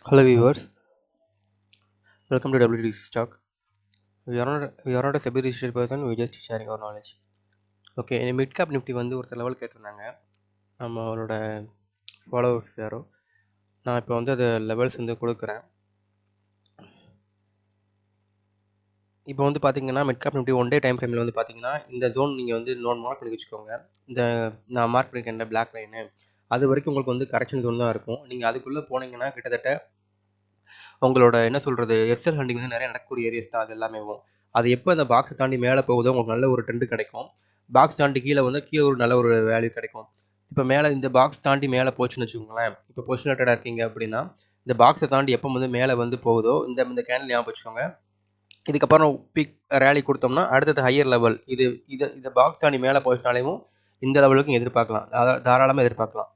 Hello viewers, welcome to WDC Stock. We are not a SEBI registered person, we just sharing our knowledge. Okay, mid cap Nifty வந்து ஒருத்தர் level கேட்டிருந்தாங்க. நம்ம அவரோட followers யாரோ. நான் இப்போ வந்து அது லெவல்ஸ் வந்து கொடுக்குறேன். இப்போ வந்து பார்த்தீங்கன்னா mid cap Nifty one day time ஃப்ரேமில் வந்து பார்த்தீங்கன்னா இந்த ஜோன் நீங்கள் வந்து மார்க் பண்ணி வச்சுக்கோங்க. இந்த நான் மார்க் பண்ணியிருக்கேன் பிளாக் லைனு, அது வரைக்கும் உங்களுக்கு வந்து கரெக்ஷன் ஜோன் தான் இருக்கும். நீங்கள் அதுக்குள்ளே போனீங்கன்னா கிட்டத்தட்ட உங்களோட என்ன சொல்கிறது எஸ்எல் ஹண்டிங் வந்து நிறைய நடக்கக்கூடிய ஏரியாஸ் தான் அது எல்லாமே. அது எப்போ அந்த பாக்ஸை தாண்டி மேலே போகுதோ உங்களுக்கு நல்ல ஒரு ட்ரெண்டு கிடைக்கும். பாக்ஸ் தாண்டி கீழே வந்து கீழே ஒரு நல்ல ஒரு வேல்யூ கிடைக்கும். இப்போ மேலே இந்த பாக்ஸ் தாண்டி மேலே போச்சுன்னு வச்சுக்கோங்களேன். இப்போ பொசிஷனேட்டடாக இருக்கீங்க அப்படின்னா இந்த பாக்ஸை தாண்டி எப்போ வந்து மேலே வந்து போகுதோ இந்த கேண்டில் ஞாபகம் வச்சுக்கோங்க. இதுக்கப்புறம் பிக் ரேலி கொடுத்தோம்னா அடுத்தது ஹையர் லெவல் இது பாக்ஸ் தாண்டி மேலே போச்சுனாலேயும் இந்த லெவலுக்கும் எதிர்பார்க்கலாம், தாராளமாக எதிர்பார்க்கலாம்.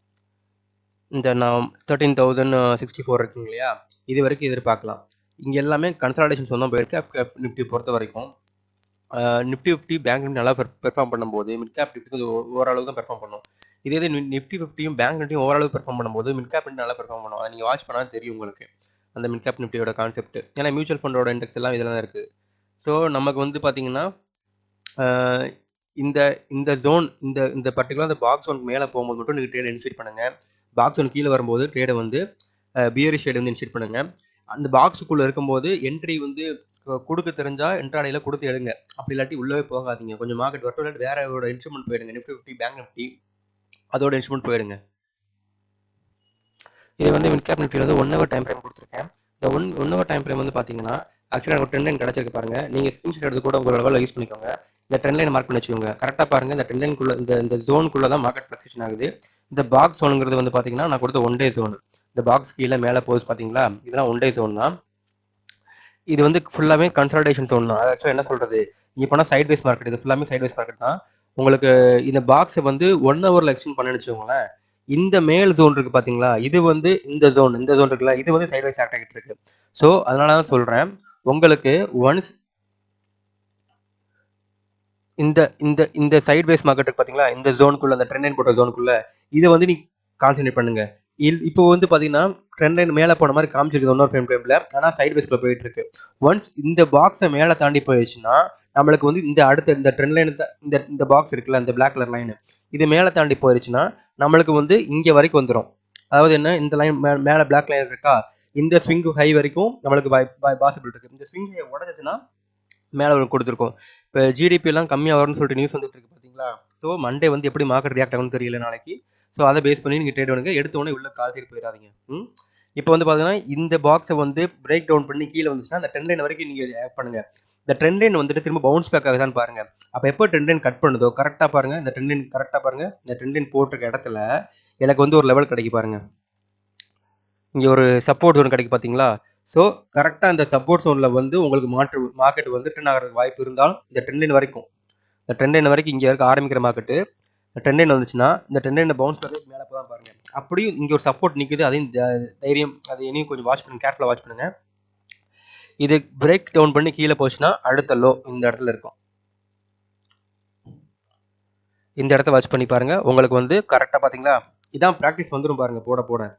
இந்த நான் 13,064 இருக்குங்க இல்லையா, இது வரைக்கும் எதிர்பார்க்கலாம். இங்கே எல்லாமே கன்சல்டேஷன் தான் போயிருக்கு. நிஃப்டி பொறுத்த வரைக்கும் நிஃப்டி 50 பேங்க் நிஃப்டி நல்லா பெர்ஃபார்ம் பண்ணும்போது மிட் கேப் நிஃப்டி கொஞ்சம் ஓரளவு தான் பெர்ஃபார்ம் பண்ணும். இதே நிஃப்டி 50யும் பேங்க் நிஃப்டியும் ஓரளவு பெர்ஃபார்ம் பண்ணும்போது மிட் கேப் நிஃப்டி நல்லா பெர்ஃபார்ம் பண்ணும். அதை நீங்கள் வாட்ச் பண்ணால் தெரியும் உங்களுக்கு அந்த மிட் கேப் நிஃப்டியோட கான்செப்ட். ஏன்னா மியூச்சுவல் ஃபண்டோட இண்டெக்ஸ் எல்லாம் இதில் தான் இருக்குது. ஸோ நமக்கு வந்து பார்த்தீங்கன்னா இந்த இந்த ஜோன் இந்த பர்டிகுலர் அந்த பாக்ஸ் ஒன் மேலே போகும்போது மட்டும் நீங்கள் ட்ரேட் இனிஷியேட் பண்ணுங்கள். பாக்ஸ் ஒன் கீழே வரும்போது ட்ரேடை வந்து பியரிஷ் ஷேட் வந்து இனிஷியேட் பண்ணுங்கள். அந்த பாக்ஸுக்குள்ளே இருக்கும்போது என்ட்ரி வந்து கொடுக்க தெரிஞ்சால் இன்ட்ராடேயில் கொடுத்து எடுங்க. அப்படி இல்லாட்டி உள்ளவே போகாதீங்க. கொஞ்சம் மார்க்கெட் வரட்டும், இல்லாட்டி வேற இன்ஸ்ட்ருமெண்ட் போயிடுங்க. நிஃப்டி 50 பேங்க் நிஃப்டி அதோட இன்ஸ்ட்ருமெண்ட் போயிடுங்க. இது வந்து மிட் கேப் நிஃப்டியில் வந்து 1 hour டைம் ஃப்ரேம் கொடுத்துருக்கேன். இந்த ஒன் ஹவர் டைம் ஃப்ரேம் வந்து பார்த்தீங்கன்னா ஆக்சுவலாக எனக்கு ட்ரெண்ட் லைன் கிடச்சிருக்கு பாருங்க. நீங்கள் ஸ்கிரீன்ஷாட் எடுத்து கூட உங்களோட லெவலில் யூஸ் பண்ணிக்கோங்க. இந்த ட்ரெண்ட் லைன் மார்க் பண்ணி வச்சுக்கோங்க. கரெக்டாக பாருங்கள், இந்த ட்ரெண்ட் லைனுக்குள்ள இந்த ஜோனுக்குள்ளே தான் மார்க்கெட் ஃப்ளக்சுவேஷன் ஆகுது. இந்த பாக்ஸ் ஜோனுங்கிறது வந்து பார்த்தீங்கன்னா நான் கொடுத்த ஒன் டே ஜோன். இந்த பாக்ஸ் கீழே மேலே போகுது பார்த்தீங்களா, இதெல்லாம் ஒன் டே ஜோன் தான். இது வந்து ஃபுல்லாகவே கன்சல்டேஷன் ஜோன் தான். ஆக்சுவலாக என்ன சொல்கிறது, இங்கே போனால் சைட் வைஸ் மார்க்கெட், இது ஃபுல்லாமே சைட் வைஸ் மார்க்கெட் தான். உங்களுக்கு இந்த பாக்ஸை வந்து 1 hourல எக்ஸ்டெண்ட் பண்ணி வச்சுக்கோங்களேன். இந்த மேல் ஜோன் இருக்குது பார்த்தீங்களா, இது வந்து இந்த ஜோன் இருக்குல்ல, இது வந்து சைட் வைஸ் ஆக்ட் ஆகிட்டு இருக்கு. ஸோ அதனால தான் சொல்கிறேன் உங்களுக்கு ஒன்ஸ் இந்த இந்த இந்த சைட் வைஸ் மார்க்கெட் இருக்கு பார்த்தீங்களா, இந்த ஜோனுக்குள்ள அந்த ட்ரெண்ட் லைன் போட்ட ஜோனுக்குள்ள இதை வந்து நீ கான்சென்ட்ரேட் பண்ணுங்க. இப்போ வந்து பார்த்தீங்கன்னா ட்ரெண்ட் லைன் மேலே போன மாதிரி காமிச்சிருக்கு இன்னொரு ஃப்ரேம் டைமில், ஆனால் சைட் வைஸ்க்குள்ள போயிட்டு இருக்கு. ஒன்ஸ் இந்த பாக்ஸை மேலே தாண்டி போயிடுச்சுன்னா நம்மளுக்கு வந்து இந்த அடுத்த இந்த ட்ரெண்ட் லைன் இந்த பாக்ஸ் இருக்குல்ல, இந்த பிளாக் கலர் லைன், இது மேலே தாண்டி போயிடுச்சுன்னா நம்மளுக்கு வந்து இங்கே வரைக்கும் வந்துடும். அதாவது என்ன, இந்த லைன் மேலே பிளாக் லைன் இருக்கா, இந்த ஸ்விங் ஹை வரைக்கும் நம்மளுக்கு பாசிபிள் இருக்கு. இந்த ஸ்விங் ஹை உடஞ்சிச்சுன்னா மேலே கொடுத்துருக்கோம். இப்போ ஜிடிபி எல்லாம் கம்மியாக வரும்னு சொல்லிட்டு நியூஸ் வந்துட்டு இருக்கு பார்த்தீங்களா. ஸோ மண்டே வந்து எப்படி மார்க்கெட் ரியாக்ட் ஆகும்னு தெரியல நாளைக்கு. ஸோ அதை பேஸ் பண்ணி நீங்கள் ட்ரேட் பண்ணுங்க. எடுத்தோடனே உள்ள கால் சைடு போயிடாதீங்க. இப்போ வந்து பார்த்தீங்கன்னா இந்த பாக்ஸை வந்து பிரேக் டவுன் பண்ணி கீழே வந்துச்சுன்னா அந்த ட்ரெண்ட் லைன் வரைக்கும் நீங்கள் ஆட் பண்ணுங்க. இந்த ட்ரெண்ட் லைன் வந்துட்டு திரும்ப பவுன்ஸ் பேக் ஆகுதான்னு பாருங்க. அப்போ எப்போ ட்ரெண்ட் லைன் கட் பண்ணுதோ கரெக்டாக பாருங்க, இந்த ட்ரெண்ட் லைன் கரெக்டாக பாருங்க. இந்த ட்ரெண்ட் லைன் போட்டிருக்க இடத்துல எனக்கு வந்து ஒரு லெவல் கிடைக்கும் பாருங்க. இங்கே ஒரு சப்போர்ட் ஜோன் கிடைக்கும் பார்த்தீங்களா. ஸோ கரெக்டாக இந்த சப்போர்ட் ஜோனில் வந்து உங்களுக்கு மார்க்கெட் வந்து ட்ரெண்ட் ஆகிறதுக்கு வாய்ப்பு இருந்தாலும் இந்த ட்ரெண்ட் லைன் வரைக்கும் இங்கே இருக்க ஆரம்பிக்கிற மார்க்கெட்டு ட்ரெண்ட் லைன் வந்துச்சுன்னா இந்த ட்ரெண்ட் லைனை பவுன்ஸ் பண்ணி மேலே போதான் பாருங்க. அப்படியும் இங்கே ஒரு சப்போர்ட் நிற்குது, அதையும் தைரியம் அதை இனியும் கொஞ்சம் வாட்ச் பண்ணுங்க, கேர்ஃபுல்லாக வாட்ச் பண்ணுங்க. இது பிரேக் டவுன் பண்ணி கீழே போச்சுன்னா அடுத்த லோ இந்த இடத்துல இருக்கும். இந்த இடத்த வாட்ச் பண்ணி பாருங்க. உங்களுக்கு வந்து கரெக்டாக பார்த்தீங்களா, இதான் ப்ராக்டிஸ் வந்துடும் பாருங்க. போட போட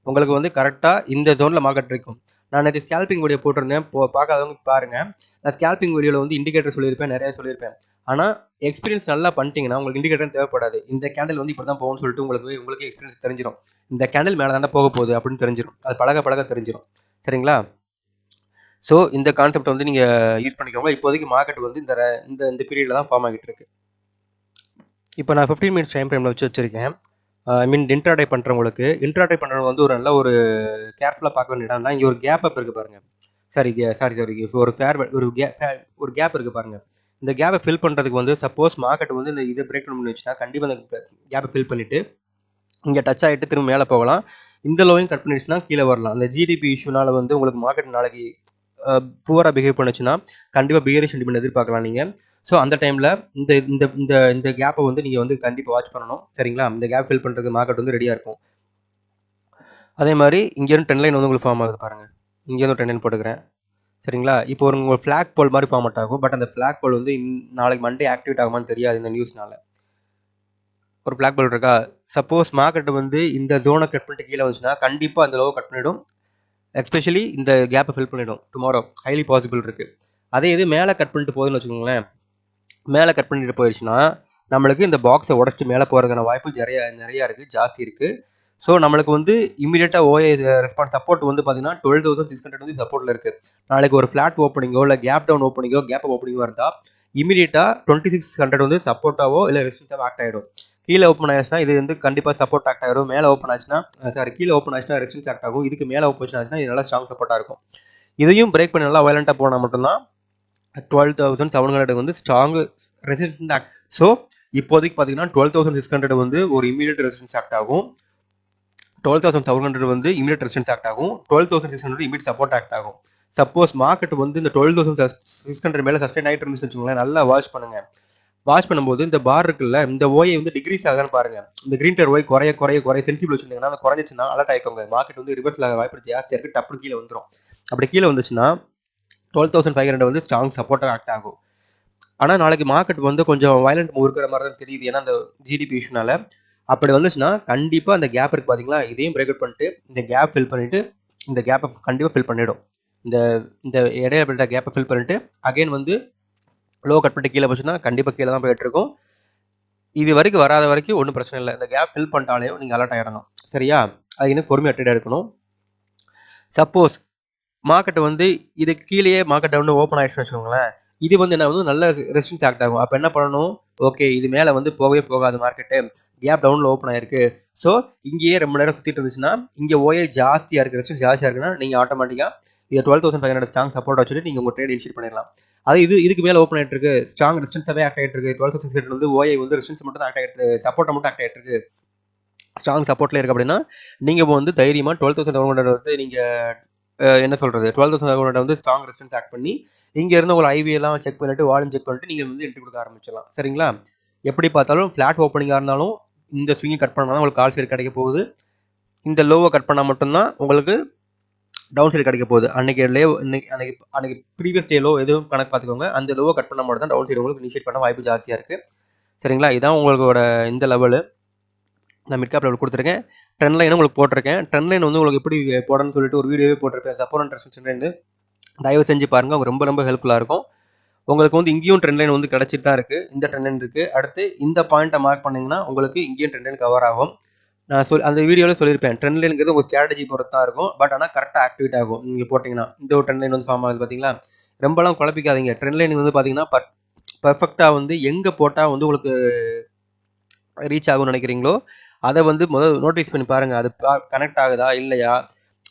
உங்களுக்கு வந்து கரெக்டாக இந்த ஜோனில் மார்க்கெட் இருக்கும். நான் நேற்று ஸ்கேல்பிங் வீடியோ போட்டிருந்தேன், பார்க்காதவங்க பாருங்கள். நான் ஸ்கேல்பிங் வீடியோவில் வந்து இண்டிகேட்டர் சொல்லியிருப்பேன், நிறைய சொல்லியிருப்பேன். ஆனால் எக்ஸ்பீரியன்ஸ் நல்லா பண்ணிட்டீங்கன்னா உங்களுக்கு இண்டிகேட்டர் தேவைப்படாது. இந்த கேண்டில் வந்து இப்படி தான் போகும்னு சொல்லிட்டு உங்களுக்கு எக்ஸ்பீரியன்ஸ் தெரிஞ்சிடும். இந்த கேண்டில் மேலே தானே போக போகுது அப்படின்னு தெரிஞ்சிடும். அது பழக தெரிஞ்சிடும். சரிங்களா. ஸோ இந்த கான்செப்ட் வந்து நீங்கள் யூஸ் பண்ணிக்கோங்க. இப்போதைக்கு மார்க்கெட் வந்து இந்த பீரியடில் தான் ஃபார்ம் ஆகிட்டு இருக்கு. இப்போ நான் 15 minutes டைம் ஃப்ரேமில் வச்சுருக்கேன். ஐ மீன் இன்ட்ராடே பண்ணுறவங்க வந்து ஒரு நல்ல ஒரு கேர்ஃபுல்லாக பார்க்க வேண்டிய இடம்னா இங்கே ஒரு கேப் அப் இருக்குது பாருங்கள். சாரி ஒரு கேப் இருக்குது பாருங்கள். இந்த கேப்பை ஃபில் பண்ணுறதுக்கு வந்து சப்போஸ் மார்க்கெட் வந்து இந்த இதை பிரேக் டவுன் பண்ணி வச்சுன்னா கண்டிப்பாக இந்த கேப்பை ஃபில் பண்ணிவிட்டு இங்கே டச் ஆகிட்டு திரும்ப மேலே போகலாம். இந்த லோவையும் கட் பண்ணிடுச்சுன்னா கீழே வரலாம். அந்த ஜிடிபி இஷ்யூனால வந்து உங்களுக்கு மார்க்கெட் நாளைக்கு புவராக பிஹேவ் பண்ணுச்சுன்னா கண்டிப்பாக பியரிஷ் சென்டிமெண்ட் எதிர்பார்க்கலாம் நீங்கள். ஸோ அந்த டைமில் இந்த இந்த இந்த இந்த கேப்பை வந்து நீங்கள் வந்து கண்டிப்பாக வாட்ச் பண்ணணும். சரிங்களா. இந்த கேப் ஃபில் பண்ணுறதுக்கு மார்க்கெட் வந்து ரெடியாக இருக்கும். அதே மாதிரி இங்கேருந்து ட்ரெண்ட் லைன் வந்து உங்களுக்கு ஃபார்ம் ஆகுது பாருங்கள். இங்கேருந்து ட்ரெண்ட் லைன் போட்டுக்கிறேன். சரிங்களா. இப்போ ஒரு ஃப்ளாக் போல் மாதிரி ஃபார்ம் அவுட் ஆகும். பட் அந்த ஃப்ளாக் போல் வந்து நாளைக்கு மண்டே ஆக்டிவேட் ஆகுமான்னு தெரியாது இந்த நியூஸ்னால. ஒரு ஃப்ளாக் போல் இருக்கா. சப்போஸ் மார்க்கெட் வந்து இந்த ஜோனை கட் பண்ணிட்டு கீழே வந்துச்சுன்னா கண்டிப்பாக அந்த லோவை கட் பண்ணிவிடும். எஸ்பெஷலி இந்த கேப்பை ஃபில் பண்ணிடும் டுமாரோ, ஹைலி பாசிபிள் இருக்குது. அதே இது மேலே கட் பண்ணிட்டு போகுதுன்னு வச்சுக்கோங்களேன், மேலே கட் பண்ணிட்டு போயிடுச்சுன்னா நம்மளுக்கு இந்த பாக்ஸை உடச்சிட்டு மேலே போகிறதுக்கான வாய்ப்பு நிறையா இருக்குது, ஜாஸ்தி இருக்குது. ஸோ நம்மளுக்கு வந்து இமீடியட்டாக ஓஏ ரெஸ்பான்ஸ் சப்போர்ட் வந்து பார்த்தீங்கன்னா 12,600 வந்து சப்போர்ட்டில் இருக்குது. நாளைக்கு ஒரு ஃப்ளாட் ஓப்பனிங்கோ இல்லை கேப் டவுன் ஓப்பனிங்கோ கேப் ஓப்பனிங்கோ இருந்தால் இமீடியட்டாக 2600 வந்து சப்போர்ட்டாவோ இல்லை ரெசிஸ்டன்ஸாவோ ஆக்ட் ஆகிடும். கீழே ஓப்பன் ஆயிடுச்சுன்னா இது வந்து கண்டிப்பாக சப்போர்ட் ஆக்ட் ஆகிடும். மேலே ஓப்பன் ஆச்சுன்னா கீழே ஓப்பன் ஆச்சுன்னா ரெசிஸ்டன்ஸ் ஆக்ட் ஆகும். இதுக்கு மேலே ஓப்பன் ஆச்சுன்னா இது நல்லா ஸ்ட்ராங் சப்போர்ட்டாக இருக்கும். இதையும் பிரேக் பண்ணி நல்லா வயலண்ட்டாக போனால் மட்டும்தான் 12,700 வந்து ஸ்ட்ராங் ரெசிஸ்டன்ஸ் ஆக்ட். ஸோ இப்போதைக்கு பார்த்தீங்கன்னா 12,600 வந்து ஒரு இமீடியட் ரெசிஸ்டன்ஸ் ஆக்ட் ஆகும், 12,700 வந்து இமீடியட் ரெசிஸ்டன்ஸ் ஆக்ட் ஆகும், 12,600 இமீடியட் சப்போர்ட் ஆக்ட் ஆகும். சப்போஸ் மார்க்கெட் வந்து இந்த 12,600 மேலே சஸ்டெயின் ஆகிட்டு இருந்துச்சுன்னு வச்சுக்கோங்களேன், நல்லா வாட்ச் பண்ணுங்க. வாட்ச் பண்ணும்போது இந்த பார் இருக்குல்ல, இந்த ஓயை வந்து டிகிரிஸ் ஆகுதான்னு பாருங்க. இந்த கிரீன் கலர் ஓய் குறைய குறைய குறைய சென்சிபிள் வச்சுருந்தீங்கன்னா அந்த குறைஞ்சிச்சுன்னா அலர்ட் ஆகிக்கோங்க. மார்க்கெட் வந்து ரிவர்ஸில் ஆக வாய்ப்பு ஜாஸ்தியாக இருக்குது, டப்புனு கீழே வந்துடும். அப்படி கீழே வந்துச்சுன்னா 12,500 வந்து ஸ்ட்ராங் சப்போர்ட்டாக ஆக்ட் ஆகும். ஆனால் நாளைக்கு மார்க்கெட் வந்து கொஞ்சம் வயலண்ட் மூவ் இருக்கிற மாதிரி தான் தெரியுது, ஏன்னா அந்த ஜிடிபி இஷ்யூனால. அப்படி வந்துச்சுன்னா கண்டிப்பாக அந்த கேப் இருக்குது பார்த்தீங்களா, இதையும் பிரேக் அவுட் பண்ணிட்டு இந்த கேப் ஃபில் பண்ணிவிட்டு இந்த கேப்பை கண்டிப்பாக ஃபில் பண்ணிவிடும். இந்த இடையில கேப்பை ஃபில் பண்ணிவிட்டு அகைன் வந்து லோ கட் பண்ணிட்டு கீழே போச்சுன்னா கண்டிப்பாக கீழே தான் போயிட்டுருக்கும். இது வரைக்கும் வராத வரைக்கும் ஒன்றும் பிரச்சனை இல்லை. இந்த கேப் ஃபில் பண்ணிட்டாலே நீங்கள் அலர்ட் ஆகிடணும், சரியா? அது இன்னும் பொறுமையாக ட்ரேட் எடுக்கணும். சப்போஸ் மார்க்கெட் வந்து இது கீழேயே மார்க்கெட் டவுன் ஓப்பன் ஆகிடுச்சுன்னு வச்சுக்கோங்களேன், இது வந்து என்ன வந்து நல்ல ரெசிஸ்டன்ஸ் ஆக்ட் ஆகும். அப்போ என்ன பண்ணணும், ஓகே இது மேலே வந்து போகவே போகாது, மார்க்கெட்டு கேப் டவுனில் ஓப்பன் ஆயிருக்கு. ஸோ இங்கேயே ரொம்ப நேரம் சுற்றிட்டு இருந்துச்சுன்னா, இங்கே ஓஏ ஜாஸ்தியாக இருக்குது, ரெசிஸ்டன்ஸ் ஜாஸ்தியாக இருக்குன்னா நீங்கள் ஆட்டோமேட்டிக்காக இதை 12,500 ஸ்ட்ராங் சப்போர்ட் வச்சுட்டு நீங்கள் உங்கள் ட்ரேட் இனிஷியேட் பண்ணிடலாம். அது இதுக்கு மேலே ஓப்பன் ஆகிட்டு இருக்கு, ஸ்ட்ராங் ரெசிஸ்டன்ஸாகவே ஆக்ட் ஆகிட்டு இருக்கு. 12,600 வந்து ஓஏ வந்து ரெசிஸ்டன்ஸ் மட்டும் தான் ஆக்ட் ஆகிட்டு இருக்கு, சப்போர்ட்டை மட்டும் ஆக்ட் ஆகிட்டு இருக்கு, ஸ்ட்ராங் சப்போர்ட்டில் இருக்குது அப்படின்னா நீங்கள் வந்து தைரியமாக 12,700 வந்து நீங்கள் என்ன சொல்கிறது 12,700 வந்து ஸ்ட்ராங் ரெசிஸ்டன்ஸ் ஆக்ட் பண்ணி இங்கே இருந்து உங்களை ஐவி எல்லாம் செக் பண்ணிட்டு வால்யூம் செக் பண்ணிட்டு நீங்கள் வந்து என்ட்ரி கொடுக்க ஆரம்பிச்சிடலாம், சரிங்களா? எப்படி பார்த்தாலும் ஃப்ளாட் ஓப்பனிங்காக இருந்தாலும் இந்த ஸ்விங்கை கட் பண்ணால் தான் உங்களுக்கு கால் சைடு கிடைக்க போகுது. இந்த லோவை கட் பண்ணால் மட்டும்தான் உங்களுக்கு டவுன் சைடு கிடைக்க போகுது. அன்னைக்கு ப்ரீவியஸ் டே லோ எதுவும் கணக்கு பார்த்துக்கோங்க. அந்த லோவை கட் பண்ணால் மட்டும் தான் டவுன் சைடு உங்களுக்கு இனிஷியேட் பண்ண வாய்ப்பு ஜாஸ்தியாக இருக்குது, சரிங்களா? இதான் உங்களோட இந்த லெவலு நான் மிட் கேப் லெவல் கொடுத்துருக்கேன். ட்ரெண்ட் லைனும் உங்களுக்கு போட்டிருக்கேன். ட்ரெண்ட் லைன் வந்து உங்களுக்கு எப்படி போடணும்னு சொல்லிட்டு ஒரு வீடியோவே போட்டிருப்பேன், சப்போர்ட் அண்ட் ரெசிஸ்டன்ஸ் ட்ரெண்ட். தயவு செஞ்சு பாருங்கள், அவங்க ரொம்ப ரொம்ப ஹெல்ப்ஃபுல்லாக இருக்கும். உங்களுக்கு வந்து இங்கேயும் ட்ரெண்ட் லைன் வந்து கிடச்சிட்டு தான் இருக்குது, இந்த ட்ரெண்ட் லைன் இருக்குது. அடுத்து இந்த பாயிண்ட்டை மார்க் பண்ணிங்கன்னா உங்களுக்கு இங்கேயும் ட்ரெண்ட் லைன் கவர் ஆகும். நான் அந்த வீடியோவில் சொல்லியிருப்பேன், ட்ரெண்ட் லைனுங்கிறது உங்கள் ஸ்ட்ராட்டஜி பொறுத்து தான் இருக்கும். பட் ஆனால் கரெக்டாக ஆக்டிவேட் ஆகும் நீங்கள் போட்டிங்கன்னா. இந்த ஒரு ட்ரெண்ட் லைன் வந்து ஃபார்ம் ஆகுது பார்த்தீங்களா, ரொம்பலாம் குழப்பிக்காதீங்க. ட்ரெண்ட் லைன் வந்து பார்த்தீங்கன்னா பர்ஃபெக்டாக வந்து எங்கே போட்டால் வந்து உங்களுக்கு ரீச் ஆகும்னு நினைக்கிறீங்களோ அதை வந்து முதல் நோட்டீஸ் பண்ணி பாருங்கள், அது கனெக்ட் ஆகுதா இல்லையா,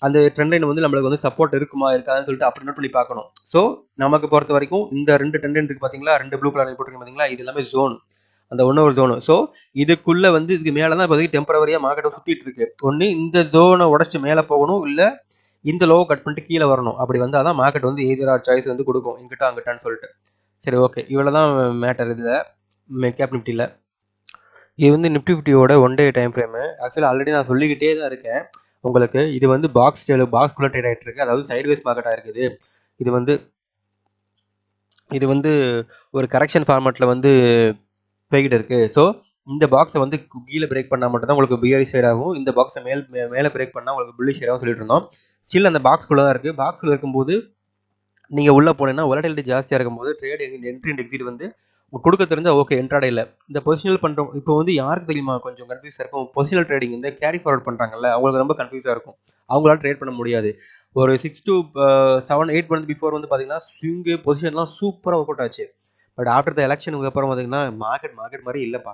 அந்த ட்ரெண்ட் லைன் வந்து நம்மளுக்கு வந்து சப்போர்ட் இருக்குமா இருக்காதுன்னு சொல்லிட்டு அப்படி நோட் பண்ணி பார்க்கணும். ஸோ நமக்கு பொறுத்த வரைக்கும் இந்த 2 ட்ரெண்ட் லைன் இருக்குது பார்த்தீங்களா, 2 ப்ளூ கலர் போட்டிருக்கு பார்த்தீங்களா, இது எல்லாமே ஜோன், அந்த ஒரு ஜோனு. ஸோ இதுக்குள்ளே வந்து இதுக்கு மேலே தான் இப்போதைக்கு டெம்பரவரியாக மார்க்கெட்டை சுற்றிட்டு இருக்கு. ஒன்று இந்த ஜோனை உடச்சி மேலே போகணும், இல்லை இந்த லோ கட் பண்ணிட்டு கீழே வரணும். அப்படி வந்தால் தான் மார்க்கெட் வந்து எதிராக சாய்ஸ் வந்து கொடுக்கும், இங்கிட்ட அங்கிட்டான்னு சொல்லிட்டு. சரி, ஓகே, இவ்வளோ தான் மேட்டர் இதில் கேப் நிஃப்டியில். இது வந்து நிஃப்டி 50யோட 1 டே டைம் ஃப்ரேமு. ஆக்சுவலாக ஆல்ரெடி நான் சொல்லிக்கிட்டே தான் இருக்கேன் உங்களுக்கு. இது வந்து பாக்ஸ்குள்ளே ட்ரேட் ஆகிட்டு இருக்கு, அதாவது சைட்வேஸ் மார்க்கெட்டாக இருக்குது. இது வந்து ஒரு கரெக்ஷன் ஃபார்மேட்டில் வந்து போய்கிட்டு இருக்குது. ஸோ இந்த பாக்ஸை வந்து கீழே பிரேக் பண்ணால் மட்டும் தான் உங்களுக்கு பியரிஷ் சைட் ஆகும், இந்த பாக்ஸை மேலே பிரேக் பண்ணால் உங்களுக்கு புல்லிஷ் சைடாகவும் சொல்லிட்டு இருந்தோம். ஸ்டில் அந்த பாக்ஸ்குள்ளே தான் இருக்குது. பாக்ஸில் இருக்கும்போது நீங்கள் உள்ளே போனீங்கன்னா வொலட்டிலிட்டி ஜாஸ்தியாக இருக்கும்போது ட்ரேட் என்ட்ரி அண்ட் எக்ஸிட் வந்து கொடுக்க தெரிஞ்சால் ஓகே, என்ட்ராடே இல்லை. இந்த பொசிஷனல் பண்ணுறோம் இப்போ வந்து யாருக்கு தெரியுமா கொஞ்சம் கன்ஃபியூஸாக இருக்கும், பொசிஷனல் ட்ரேடிங் இந்த கேரி ஃபார்வர்ட் பண்ணுறாங்கல்ல, அவங்களுக்கு ரொம்ப கன்ஃபியூஸாக இருக்கும். அவங்களால ட்ரேட் பண்ண முடியாது. ஒரு 6 to 7 8 மந்த் பிஃபோர் வந்து பார்த்தீங்கன்னா ஸ்விங்கு பொசிஷன்லாம் சூப்பராக ஒர்க் அவுட் ஆச்சு. பட் ஆஃப்டர் த எலெக்ஷனுக்கு அப்புறம் பார்த்தீங்கன்னா மார்க்கெட் மாதிரி இல்லைப்பா,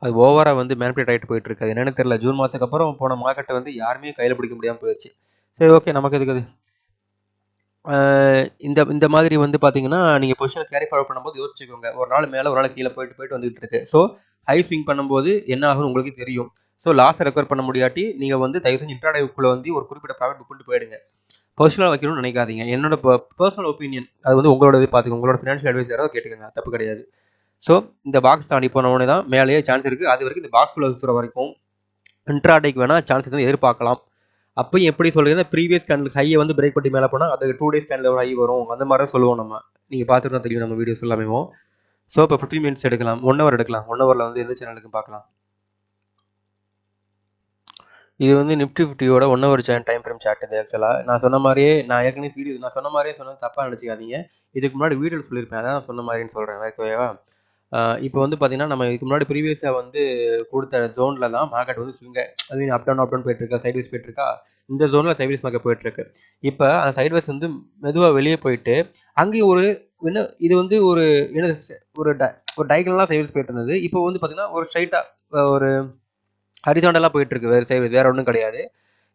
அது ஓவராக வந்து மேனிபுலேட் ஆகிட்டு போயிட்டு இருக்காது. என்னென்னு தெரியல, ஜூன் மாதத்துக்கு அப்புறம் போன மார்க்கெட்டை வந்து யாருமே கையில் பிடிக்க முடியாமல் போயிடுச்சு. சரி, ஓகே, நமக்கு எதுக்கு இந்த மாதிரி வந்து பார்த்தீங்கன்னா நீங்கள் பொசிஷனை கேரி ஃபார்வர்ட் பண்ணும்போது யோசிச்சுக்கோங்க, ஒரு நாள் மேலே ஒரு நாள் கீழே போயிட்டு வந்துகிட்டு இருக்கு. ஸோ ஹை ஸ்விங் பண்ணும்போது என்ன ஆகும்னு உங்களுக்கு தெரியும். ஸோ லாஸை ரெக்கவர் பண்ண முடியாட்டி நீங்கள் வந்து தயவு செஞ்சு இன்ட்ராடேக்குள்ளே வந்து ஒரு குறிப்பிட்ட ப்ராஃபிட் புக் பண்ணிட்டு போயிடுங்க. பர்சனலாக வைக்கணும்னு நினைக்காதீங்க. என்னோட பர்சனல் ஒப்பீனியன், அது வந்து உங்களோட இது பார்த்துக்கோங்க, உங்களோட ஃபினான்ஷியல் அட்வைஸராக கேட்டுக்கோங்க, தப்பு கிடையாது. ஸோ இந்த பாக்ஸ் தாண்டி போனவொடனே தான் மேலேயே சான்ஸ் இருக்குது. அது வரைக்கும் இந்த பாக்ஸ்குள்ளே சுற்றுற வரைக்கும் இன்ட்ராடேக்கு வேணால் சான்சஸ் வந்து எதிர்பார்க்கலாம். அப்பயும் எப்படி சொல்கிறீங்கன்னா ப்ரீவியஸ் கேண்டில் ஹையை வந்து பிரேக் பண்ணி மேலே போனால் அது 2 days கேண்டில் ஹை வரும், அந்த மாதிரி தான் சொல்லுவோம் நம்ம. நீங்கள் பார்த்துட்டு தான் தெரியும் நம்ம வீடியோஸ் எல்லாமே. ஸோ இப்போ 15 minutes எடுக்கலாம், 1 hour எடுக்கலாம். 1 hourல வந்து எந்த சேனலுக்கு பார்க்கலாம். இது வந்து நிஃப்டி 50யோட 1 ஹவர் டைம் ஃப்ரேம் சார்ட் இது ஆக்சுவலாக. நான் சொன்ன மாதிரியே நான் ஏற்கனவே வீடியோ நான் சொன்ன மாதிரியே சொன்னது தப்பாக நினச்சிக்காதீங்க. இதுக்கு முன்னாடி வீடியோவில் சொல்லியிருப்பேன். அதான் நான் சொன்ன மாதிரின்னு சொல்கிறேன். ஓகேவா? இப்போ வந்து பார்த்தீங்கன்னா, நம்ம இதுக்கு முன்னாடி ப்ரீவியஸாக வந்து கொடுத்த ஜோனில் தான் மார்க்கெட் வந்து ஸ்விங்க அது அப் டவுன் போயிட்டுருக்கா, சைட்வேஸ் போயிட்டுருக்கா. இந்த ஜோனில் சைட்வேஸ் மார்க்கெட் போயிட்டுருக்கு. இப்போ அந்த சைட்வேஸ் வந்து மெதுவாக வெளியே போயிட்டு அங்கேயும் ஒரு என்ன இது வந்து ஒரு என்ன ஒரு ஒரு டைகனலாக சைட்வேஸ் போயிட்டு இருந்தது. இப்போ வந்து பார்த்தீங்கன்னா ஒரு ஸ்ட்ரைட்டாக ஒரு ஹரிசாண்டலாக போயிட்டு இருக்கு. வேறு சைட்வேஸ் வேற ஒன்றும் கிடையாது.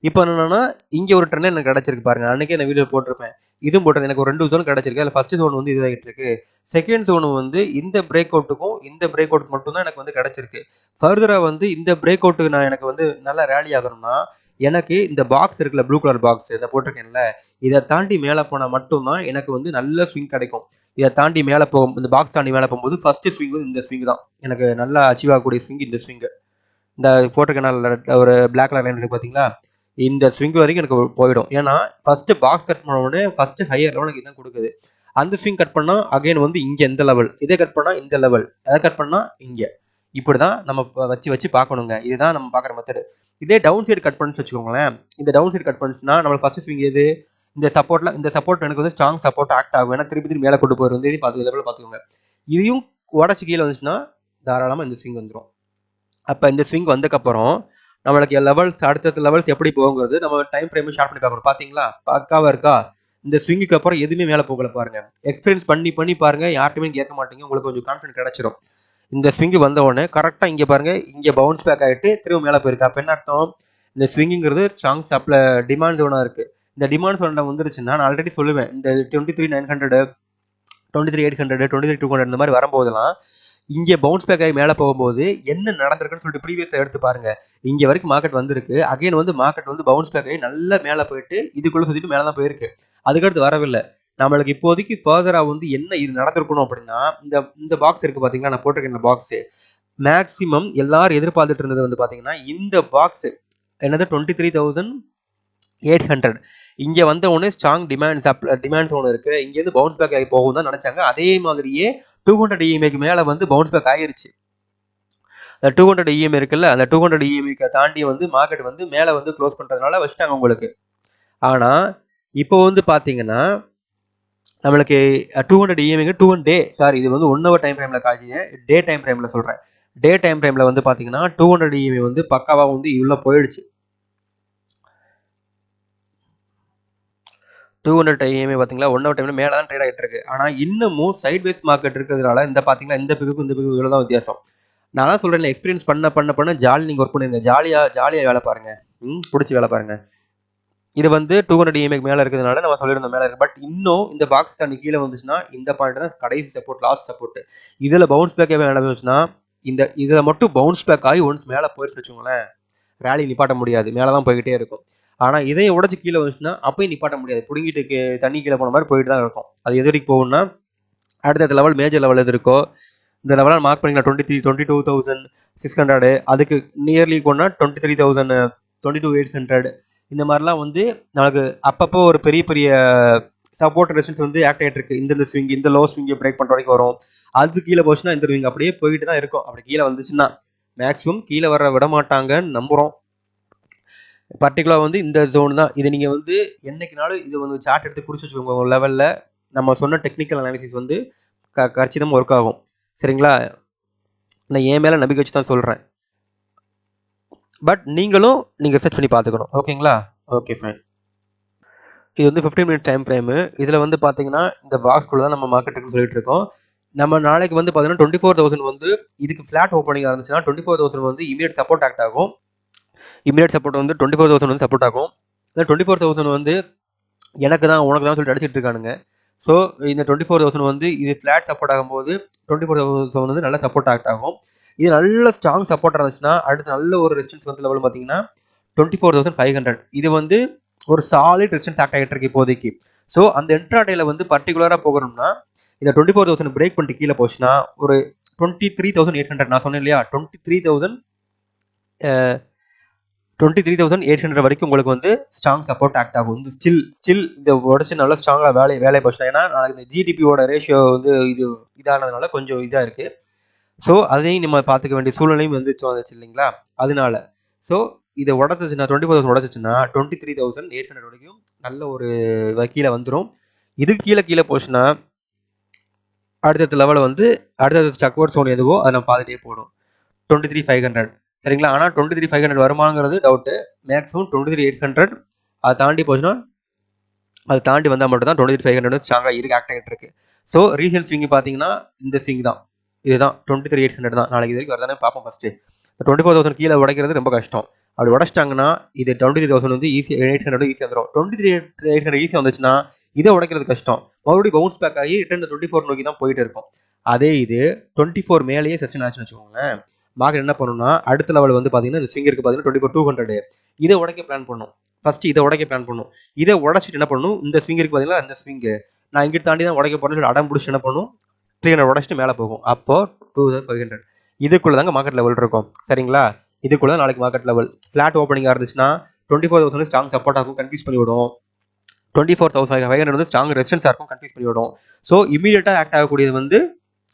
இப்போ என்னன்னா இங்கே ஒரு ட்ரெண்ட் எனக்கு கிடச்சிருக்கு பாருங்க. அன்றைக்கே நான் வீடியோ போட்டிருப்பேன். இதுவும் போட்டது எனக்கு ஒரு 2 ஜோன் கிடச்சிருக்கு. அதில் ஃபர்ஸ்ட் ஜோன் வந்து இதாகிட்டு இருக்கு. செகண்ட் ஜோன் வந்து இந்த பிரேக் அவுட்டுக்கும் இந்த பிரேக் அவுட் மட்டும் தான் எனக்கு வந்து கிடச்சிருக்கு. ஃபர்தராக வந்து இந்த பிரேக் அவுட்டுக்கு நான் எனக்கு வந்து நல்லா ரேலி ஆகணும்னா எனக்கு இந்த பாக்ஸ் இருக்குல்ல, ப்ளூ கலர் பாக்ஸ் இதை போட்டிருக்கேன்ல, இதை தாண்டி மேலே போனால் மட்டும்தான் எனக்கு வந்து நல்ல ஸ்விங் கிடைக்கும். இதை தாண்டி மேலே போகும் இந்த பாக்ஸ் தாண்டி மேலே போகும்போது ஃபர்ஸ்ட் ஸ்விங் வந்து இந்த ஸ்விங் தான் எனக்கு நல்லா அச்சீவ் ஆகக்கூடிய ஸ்விங் இந்த ஸ்விங்கு. இந்த போட்டிருக்கேன் ஒரு பிளாக் கலர் லைன் இருக்கு பார்த்தீங்களா, இந்த ஸ்விங் வரைக்கும் எனக்கு போயிடும். ஏன்னா ஃபர்ஸ்ட் பாக்ஸ் கட் பண்ண உடனே ஃபர்ஸ்ட் ஹையர் லெவல் எனக்கு இதான் கொடுக்குது. அந்த ஸ்விங் கட் பண்ணால் அகைன் வந்து இங்கே எந்த லெவல், இதை கட் பண்ணால் இந்த லெவல், அதை கட் பண்ணால் இங்கே. இப்படி தான் நம்ம வச்சு பார்க்கணுங்க. இதுதான் நம்ம பார்க்குற மெத்தடு. இதே டவுன் சைடு கட் பண்ணிச்சு வச்சுக்கோங்களேன். இந்த டவுன் சைடு கட் பண்ணிச்சுன்னா நம்மளுக்கு ஃபர்ஸ்ட் ஸ்விங் எது, இந்த சப்போர்ட் எனக்கு வந்து ஸ்ட்ராங் சப்போர்ட் ஆக்ட் ஆகும். ஏன்னா திருப்பி மேலே கொண்டு போயிடும். இந்த பார்த்து லெவலில் பார்த்துக்கோங்க. இதையும் உடச்சி கீழே வந்துச்சுன்னா தாராளமாக இந்த ஸ்விங் வந்துடும். அப்போ இந்த ஸ்விங் வந்ததுக்கப்புறம் நம்மளுக்கு லெவல்ஸ் அடுத்தடுத்த லெவல்ஸ் எப்படி போகுங்கிறது நம்ம டைம் ஃப்ரேம் ஷார்ட் பண்ணி பார்க்கணும். பார்த்தீங்களா பக்காவாக இருக்கா? இந்த ஸ்விங்குக்கு அப்புறம் எதுவுமே மேலே போகல பாருங்க. எக்ஸ்பீரியன்ஸ் பண்ணி பாருங்க. யார்ட்டுமே கேட்க மாட்டீங்க. உங்களுக்கு கொஞ்சம் கான்ஃபிடன்ஸ் கிடைச்சிடும். இந்த ஸ்விங்கு வந்த உடனே கரெக்டாக இங்கே பாருங்க, இங்கே பவுன்ஸ் பேக் ஆகிட்டு திரும்ப மேலே போயிருக்கு. அப்போ என்ன அர்த்தம்? இந்த ஸ்விங்குங்கிறது ஸ்ட்ராங் சப்ளை டிமாண்ட் ஜோனாக இருக்குது. இந்த டிமாண்ட் ஜோனில் வந்துருச்சுன்னா நான் ஆல்ரெடி சொல்லுவேன், இந்த 23,900 23,800 23,200 இந்த மாதிரி வரும்போதெல்லாம் இங்கே பவுன்ஸ் பேக் ஆகி மேலே போகும்போது என்ன நடந்திருக்குன்னு சொல்லிட்டு ப்ரீவியஸாக எடுத்து பாருங்க. இங்கே வரைக்கும் மார்க்கெட் வந்திருக்கு. அகைன் வந்து மார்க்கெட் வந்து பவுன்ஸ் பேக் ஆகி நல்லா மேலே போயிட்டு இதுக்குள்ளே சுற்றிட்டு மேலே தான் போயிருக்கு. அதுக்கடுத்து வரவில்லை. நம்மளுக்கு இப்போதைக்கு ஃபர்தராக வந்து என்ன இது நடந்திருக்கணும் அப்படின்னா, இந்த இந்த பாக்ஸ் இருக்குது பார்த்தீங்களா, நான் போட்டிருக்கேன் இந்த பாக்ஸு. மேக்ஸிமம் எல்லாரும் எதிர்பார்த்துட்டு இருந்தது வந்து பார்த்தீங்கன்னா இந்த பாக்ஸு என்னது 23,800 இங்கே வந்த உடனே ஸ்ட்ராங் டிமாண்ட் ஒன்று இருக்குது. இங்கேருந்து பவுன்ஸ் பேக் ஆகி போகும் தான் நினச்சாங்க. அதே மாதிரியே 200 EMAக்கு மேலே வந்து பவுன்ஸ் பேக் ஆகிருச்சு. அந்த 200 EMA இருக்குல்ல, அந்த 200 EMAக்கு தாண்டி வந்து மார்க்கெட் வந்து மேலே வந்து க்ளோஸ் பண்ணுறதுனால வச்சுட்டாங்க உங்களுக்கு. ஆனால் இப்போ வந்து பார்த்தீங்கன்னா நம்மளுக்கு 200 EMAக்கு 2 டே சாரி இது வந்து 1 ஹவர் டைம் ஃப்ரேமில் காய்ச்சிங்க. டே டைம் ஃப்ரேமில் சொல்கிறேன். டே டைம் ஃப்ரேமில் வந்து பார்த்தீங்கன்னா 200 EMA வந்து பக்காவாக வந்து இவ்வளோ போயிடுச்சு. 200 EMA பார்த்தீங்களா 1 ஹவர் டைமில் மேலே தான் ட்ரேட் ஆகிட்டு இருக்கு. ஆனால் இன்னமும் சைட்வேஸ் மார்க்கெட் இருக்கிறதுனால இந்த பார்த்தீங்கன்னா இந்த பிக்குக்கும் இந்த பிக்குக்கும் இவ்வளோ தான் வித்தியாசம். நான் தான் சொல்கிறேன், எக்ஸ்பீரியன்ஸ் பண்ண ஜாலி நீங்கள் ஒர்க் பண்ணுங்க. ஜாலியாக வேலை பாருங்க. பிடிச்சி வேலை பாருங்க. இது வந்து 200 EMAக்கு மேலே இருக்கிறதுனால நம்ம சொல்லியிருந்தோம் மேலே இருக்கு. பட் இன்னும் இந்த பாக்ஸ் தண்ணி கீழே வந்துச்சுன்னா இந்த பாயிண்ட் தான் கடைசி சப்போர்ட், லாஸ்ட் சப்போர்ட். இதில் பவுன்ஸ் பேக் மேலே போச்சுன்னா இதில் மட்டும் பவுன்ஸ் பேக் ஆகி ஒன்ஸ் மேலே போயிடுச்சு வச்சுக்கோங்களேன், ரேலி நிப்பாட்ட முடியாது. மேலே தான் போய்கிட்டே இருக்கும். ஆனால் இதையும் உடச்சி கீழே வந்துச்சுன்னா அப்பயும் நிப்பாட்ட முடியாது. பிடுங்கிட்டு தண்ணி கீழே போன மாதிரி போயிட்டு தான் இருக்கும். அது எது வரைக்கும் போகும்னா அடுத்த லெவல் மேஜர் லெவல் எது இருக்கோ இந்த லெவலாக மார்க் பண்ணிக்கலாம். 22,600 அதுக்கு நியர்லி போனால் 23,000 22,800 இந்த மாதிரிலாம் வந்து நமக்கு அப்பப்போ ஒரு பெரிய பெரிய சப்போர்ட் ரெசிஸ்டன்ஸ் வந்து ஆக்ட் ஆகிட்டு இருக்கு. இந்த ஸ்விங் இந்த லோ ஸ்விங்கை பிரேக் பண்ணுற வரைக்கும் வரும். அது கீழே போச்சுன்னா இந்த ஸ்விங் அப்படியே போயிட்டு தான் இருக்கும். அப்படி கீழே வந்துச்சுன்னா மேக்ஸிமம் கீழே வர விட மாட்டாங்கன்னு நம்புகிறோம். பர்டிகுலர் வந்து இந்த ஜோன் தான். இது நீங்கள் வந்து என்னைக்குனாலும் இது வந்து சார்ட் எடுத்து குறிச்சு வச்சுக்கோங்க. ஒரு லெவலில் நம்ம சொன்ன டெக்னிக்கல் அனாலிசிஸ் வந்து கச்சிதமாக ஒர்க் ஆகும். சரிங்களா? நான் என் மேலே நம்பிக்கை வச்சு தான் சொல்கிறேன். பட் நீங்கள் சர்ச் பண்ணி பார்த்துக்கணும். ஓகேங்களா? Okay fine. இது வந்து 15 மினிட் டைம் ஃப்ரேமு. இதில் வந்து பார்த்தீங்கன்னா இந்த பாக்ஸ்குள்ளே தான் நம்ம மார்க்கெட்டுன்னு சொல்லிட்டு இருக்கோம். நம்ம நாளைக்கு வந்து பார்த்தீங்கன்னா 24,000 வந்து இதுக்கு ஃப்ளாட் ஓப்பனிங் இருந்துச்சுன்னா 24,000 வந்து இமீடியட் சப்போர்ட் ஆக்ட் ஆகும். இமீடியட் சப்போர்ட் வந்து 24,000 வந்து சப்போர்ட் ஆகும். இந்த 24,000 வந்து எனக்கு தான் உனக்கு தான் சொல்லிட்டு அடிச்சிட்டு இருக்கானுங்க. ஸோ இந்த 24,000 வந்து இது ஃப்ளாட் சப்போர்ட் ஆகும்போது 24,000 வந்து நல்ல சப்போர்ட் ஆக்ட் ஆகும். இது நல்ல ஸ்ட்ராங் சப்போர்ட் இருந்துச்சுன்னா அடுத்து நல்ல ஒரு ரெசிஸ்டன்ஸ் வந்து லெவல் பார்த்தீங்கன்னா 24,500. இது வந்து ஒரு சாலிட் ரெசிஸ்டன்ஸ் ஆக்ட் ஆகிட்டு இருக்கு இப்போதைக்கு. ஸோ அந்த இன்ட்ராடேல வந்து பர்டிகுலராக போகணும்னா இந்த 24,000 பிரேக் பண்ணிட்டு கீழே போச்சுன்னா ஒரு 23,800 நான் சொன்னேன் இல்லையா, 23,800 வரைக்கும் உங்களுக்கு வந்து ஸ்ட்ராங் சப்போர்ட் ஆக்ட் ஆகும். வந்து ஸ்டில் இந்த உடச்சு நல்லா ஸ்ட்ராங்காக வேலை போச்சுன்னா, ஏன்னா நாளைக்கு இந்த ஜிடிபியோட ரேஷியோ வந்து இதானதுனால கொஞ்சம் இதாக இருக்குது. ஸோ அதையும் நம்ம பார்த்துக்க வேண்டிய சூழ்நிலையும் வந்துச்சு இல்லைங்களா? அதனால ஸோ இதை உடச்சிச்சுன்னா 24,000 உடச்சிச்சுன்னா 23,800 வரைக்கும் நல்ல ஒரு கீழே வந்துடும். இது கீழே போச்சுன்னா அடுத்தடுத்த லெவலில் வந்து அடுத்தடுத்த சக்வர்ட் சோன் எதுவோ அதை நம்ம பார்த்துட்டே போடும். 23,500 சரிங்களா. ஆனால் 23,500 வருமானங்கிறது டவுட்டு. மேக்ஸிமம் 23,800 அதை தாண்டி போச்சுன்னா அது தாண்டி வந்தால் மட்டும் தான் 23,500 ஸ்ட்ராங்காக இருக்கு, ஆக்ட் ஆகிட்டு இருக்கு. ஸோ ரீசெண்ட் ஸ்விங் பார்த்தீங்கன்னா இந்த ஸ்விங் தான், இதுதான் 23,800 தான். நாளைக்கு இது வரைக்கும் வரதானே பார்ப்போம். ஃபஸ்ட்டு 24,000 கீழே உடைக்கிறது ரொம்ப கஷ்டம். அப்படி உடச்சிட்டாங்கன்னா இது 23,000 வந்து ஈஸியாக 800 ஈஸியாக வந்துடும். 23,800 ஈஸியாக வந்துச்சுன்னா இதை உடைக்கிறது கஷ்டம். மறுபடியும் பவுன்ஸ் பேக் ஆகி ரிட்டர்ன் 24 நோக்கி தான் போயிட்டு இருக்கும். அதே இது 24 மேலேயே செஷன் ஆச்சுன்னு வச்சுக்கோங்களேன், மார்க்கெட் என்ன பண்ணணும்னா அடுத்த லெவல் வந்து பார்த்தீங்கன்னா இந்த ஸ்விங் இருக்குது பார்த்தீங்கன்னா 24,200 இதை உடைக்க பிளான் பண்ணணும். ஃபர்ஸ்ட் இதை உடைக்க பிளான் பண்ணும். இதை உடச்சிட்டு என்ன பண்ணணும், இந்த ஸ்விங் இருக்கு பார்த்தீங்களா, அந்த ஸ்விங்கு நான் இங்கிட்டு தாண்டி தான் உடைக்க போறேன்னு சொல்லி அடம் பிடிச்சி என்ன பண்ணும், 300 உடச்சிட்டு மேலே போகும். அப்போ 2,500 இதுக்குள்ள தாங்க மார்க்கெட் லெவல் இருக்கும். சரிங்களா, இதுக்குள்ள தான் நாளைக்கு மார்க்கெட் லெவல். ஃபிளாட் ஓப்பனிங்காக இருந்துச்சுன்னா 24,000 ஸ்ட்ராங் சப்போர்ட்டாக இருக்கும், கன்ஃபியூஸ் பண்ணி விடும். 24,500 வந்து ஸ்ட்ராங் ரெசிஸ்டன்ஸாக இருக்கும், கன்ஃபியூஸ் பண்ணி விடும். ஸோ இமீடியட்டாக ஆக்ட் ஆகக்கூடியது வந்து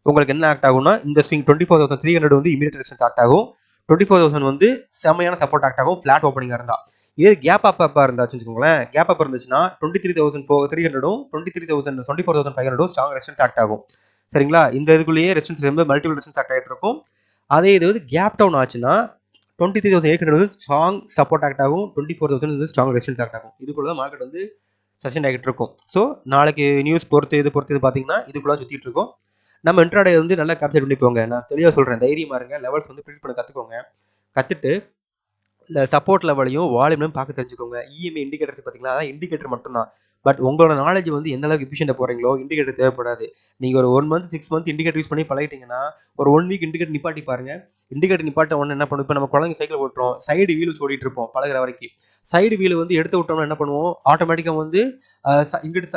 உங்களுக்கு என்ன ஆக்ட் ஆகும்னா இந்த ஸ்விங் 24,300 வந்து இமீடியட் ரெசிஸ்டன்ஸ் ஆக்ட் ஆகும். 24,000 வந்து செம்மையான சப்போர்ட் ஆக்ட் ஆகும் ஃபிளாட் ஓப்பனிங்காக இருந்தால். இதே கேப் அப்பா இருந்தாச்சுன்னு வச்சுக்கோங்களேன், கேப் அப் இருந்துச்சுன்னா 23,300 24,500 ஸ்ட்ராங் ரெசிஸ்டன்ஸ் ஆக்ட் ஆகும். சரிங்களா, இந்த இதுக்குள்ளேயே ரெசிஸ்டன்ஸ் ரொம்ப மல்டிபிள் ரெசிஸ்டன்ஸ் ஆக்ட் ஆகிட்டு இருக்கும். அதே இது வந்து கேப் டவுன் ஆச்சுன்னா 23,800 வந்து ஸ்ட்ராங் சப்போர்ட் ஆக்ட் ஆகும், 24,000 வந்து ஸ்ட்ராங் ரெசிஸ்டன்ஸ் ஆக்ட் ஆகும். இதுக்குள்ள தான் மார்க்கெட் வந்து சஸ்டெயின் ஆகிட்டு இருக்கும். ஸோ நாளைக்கு நியூஸ் பொறுத்து இது பார்த்தீங்கன்னா இதுக்குள்ள சுற்றிட்டு இருக்கும். நம்ம இன்ட்ராடே வந்து நல்லா கேப்சர் பண்ணி போங்க. நான் தெளிவாக சொல்கிறேன், தைரியமாக இருங்க. லெவல்ஸ் வந்து ப்ரிடிக்ட் பண்ண கற்றுக்கோங்க. கற்றுட்டு இந்த சப்போர்ட் லெவலையும் வால்யூமையும் பார்க்க தெரிஞ்சுக்கோங்க. இஎம்ஐ இண்டிகேட்டர்ஸ் பார்த்தீங்களா, அதான் இண்டிகேட்டர் மட்டும்தான். பட் உங்களோட நாலேஜ் வந்து எந்த அளவுக்கு எஃபிஷியன்ட்டாக போகிறீங்களோ இண்டிகேட்டர் தேவைப்படாது. நீங்கள் ஒரு 1 மந்த் 6 மந்த் இண்டிகேட்டர் யூஸ் பண்ணி பழகிட்டீங்கன்னா ஒரு 1 வீக் இண்டிகேட்டர் நிப்பாட்டி பாருங்க. இண்டிகேட்டர் நிப்பாட்ட ஒன்று என்ன பண்ணுவோம், இப்போ நம்ம குழந்தைங்க சைக்கிள் ஓட்டுறோம், சைடு வீல் வச்சு ஓடிட்டு இருப்போம் பழகிற வரைக்கும். சைடு வீல் வந்து எடுத்து விட்டோம்னா என்ன பண்ணுவோம், ஆட்டோமேட்டிக்காக வந்து இங்கிட்டு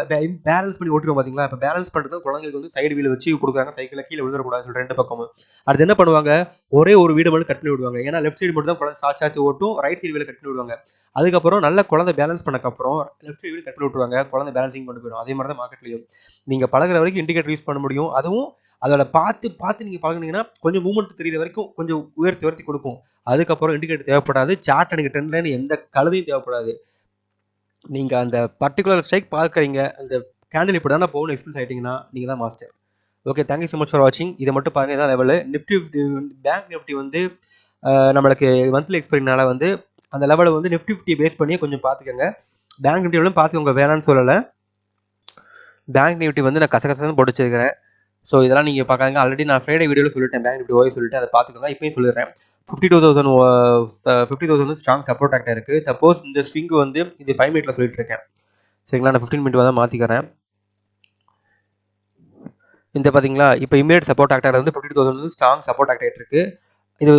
பேலன்ஸ் பண்ணி ஓட்டுவோம் பார்த்தீங்களா. இப்போ பேலன்ஸ் பண்ணுறது குழந்தைங்களுக்கு வந்து சைடு வீல் வச்சு கொடுக்குறாங்க, சைக்கிளில் கீழே விழுந்துடக்கூடாதுன்னு சொல்லி 2 பக்கமும். அடுத்து என்ன பண்ணுவாங்க, ஒரே ஒரு வீடு மட்டும் கட் பண்ணி விடுவாங்க. ஏன்னா லெஃப்ட் சைடு மட்டும் தான் குழந்தை சாச்சாச்சு ஓட்டும், ரைட் சைடு வீல கட் பண்ணி விடுவாங்க. அதுக்கப்புறம் நல்ல குழந்தை பேலன்ஸ் பண்ணக்கப்புறம் லெஃப்ட் சைடு வீல் கட் பண்ணி விட்டுருவாங்க, குழந்தை பேலன்சிங் கொண்டு போயிடும். அதே மாதிரி தான் மார்க்கெட்லையும் நீங்கள் பழகிற வரைக்கும் இண்டிகேட்டர் யூஸ் பண்ண முடியும். அதுவும் அதோட பார்த்து நீங்கள் பழகினீங்கன்னா கொஞ்சம் மூவ்மெண்ட் தெரியுற வரைக்கும் கொஞ்சம் உயர்த்தி கொடுக்கும். அதுக்கப்புறம் இண்டிகேட்டர் தேவைப்படாது. சார்ட் எனக்கு ட்ரெண்ட் லைன் எந்த கழுதையும் தேவைப்படாது. நீங்கள் அந்த பர்டிகுலர் ஸ்ட்ரைக் பார்க்குறீங்க, அந்த கேண்டில் இப்படி தானே போகணும் எக்ஸ்பீரியன்ஸ் ஆகிட்டிங்கன்னா நீங்கள் தான் master. Okay, thank you so much for வாட்சிங். இதை மட்டும் பாருங்கள், இதான் லெவலு. நிஃப்டி பேங்க் நிஃப்டி வந்து நம்மளுக்கு மந்த்லி எக்ஸ்பைரினால வந்து அந்த லெவலை வந்து நிஃப்டி 50 பேஸ் பண்ணி கொஞ்சம் பார்த்துக்கோங்க. பேங்க் நிஃப்டியும் பார்த்துக்கோங்க, வேணான்னு சொல்லலை. பேங்க் நிஃப்டி வந்து நான் கசகசன்னு போட்டு வச்சிருக்கிறேன். ஸோ இதெல்லாம் நீங்கள் பார்க்காங்க. ஆல்ரெடி நான் ஃப்ரைடே வீடியோவில் சொல்லிட்டேன், பேங்க் நிஃப்டி ஓய் சொல்லிட்டு அதை பார்த்துக்கோங்க. இப்போயும் சொல்லிடுறேன், 52,000 ஸ்ட்ராங் சப்போர்ட் ஆக்டாக இருக்குது. சப்போஸ் இந்த ஸ்விங் வந்து இது 5 மினிட்ல சொல்லிட்டு இருக்கேன். சரிங்களா, நான் 15 மினிட் தான் மாற்றிக்கிறேன். இந்த பார்த்தீங்களா, இப்போ இமீடியட் சப்போர்ட் ஆக்டாக வந்து 52,000 வந்து ஸ்ட்ராங் சப்போர்ட் ஆக்ட் ஆகிட்டு இருக்கு. இது